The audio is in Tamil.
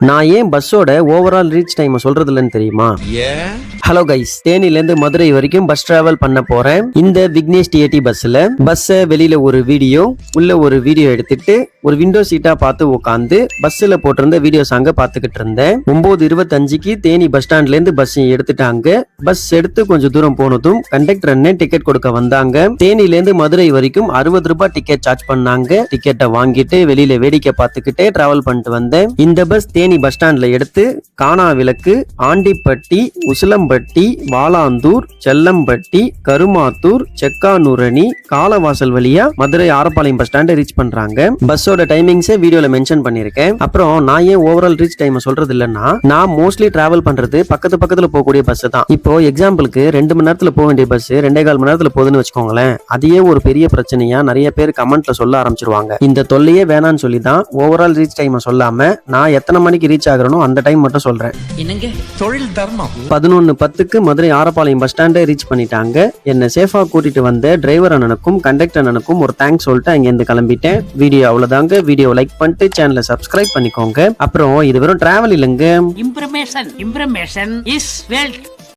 நான் ஏன் பஸ்ஸோட ஓவரால் ரீச் டைம் சொல்றது இல்லைன்னு தெரியுமா? ஹலோ கைஸ், தேனில இருந்து மதுரை வரைக்கும் பஸ் டிராவல் பண்ண போறேன். இந்த விக்னேஷ் டிஏடி பஸ்ல வெளியில ஒரு வீடியோ, உள்ள ஒரு வீடியோ எடுத்துட்டு ஒரு விண்டோ சீட்டா பார்த்து உட்காந்து பஸ்ல போட்டிருந்த வீடியோ சாங்க பாத்துக்கிட்டு இருந்தேன். 9:25க்கு தேனி பஸ் ஸ்டாண்ட்ல இருந்து பஸ் எடுத்துட்டாங்க. பஸ் எடுத்து கொஞ்சம் தூரம் போனதும் கண்டக்டர் அண்ணே டிக்கெட் கொடுக்க வந்தாங்க. தேனில இருந்து மதுரை வரைக்கும் 60 ரூபாய் டிக்கெட் சார்ஜ் பண்ணாங்க. டிக்கெட்டை வாங்கிட்டு வெளியில வேடிக்கை பார்த்துக்கிட்டே டிராவல் பண்ணிட்டு வந்தேன். இந்த பஸ் தேனி பஸ் ஸ்டாண்ட்ல எடுத்து கானாவிளக்கு, ஆண்டிப்பட்டி, உசிலம்பட்டி, வாலாந்தூர், செல்லம்பட்டி, கருமாத்தூர், செக்கானூரணி, காலவாசல் வழியா Madurai Arappalayam bus stand reach பண்றாங்க. பஸ்ஸோட டைமிங்ஸ் வீடியோல மென்ஷன் பண்ணிருக்கேன். அப்புறம் நான் ஏன் ஓவரால் ரீச் டைம் சொல்றது இல்லைன்னா, நான் மோஸ்ட்லி டிராவல் பண்றது பக்கத்துல போகக்கூடிய பஸ் தான். இப்போ எக்ஸாம்பிளுக்கு 2 மணி நேரத்துல போக வேண்டிய பஸ் 2.25 மணி நேரத்துல போகுதுன்னு வச்சுக்கோங்களேன். அதையே ஒரு பெரிய பிரச்சனையா நிறைய பேர் கமெண்ட்ல சொல்ல ஆரம்பிச்சிருவாங்க. இந்த தொல்லையே வேணான்னு சொல்லி தான் ஓவரால் ரீச் டைம் சொல்லாம நான் எத்தனை மணிக்கு ரீச் ஆகறனோ அந்த டைம் மட்டும் சொல்றேன். 11:10க்கு மதுரை ஆரப்பாளையம் பஸ் ஸ்டாண்டை ரீச் பண்ணிட்டாங்க. என்ன சேஃபா கூட்டிட்டு வந்த டிரைவர் அண்ணனுக்கும் கண்டக்டர் அண்ணனுக்கும் ஒரு தேங்க்ஸ் சொல்லிட்டு அங்க இருந்து கிளம்பிட்டேன். வீடியோ அவ்வளவுதாங்க. வீடியோ லைக் பண்ணிட்டு சேனலை சப்ஸ்கிரைப் பண்ணிக்கோங்க. அப்புறம் இது வெறும் டிராவல் இல்லைங்க, இம்ப்ரமேஷன் இஸ் வெல்த்.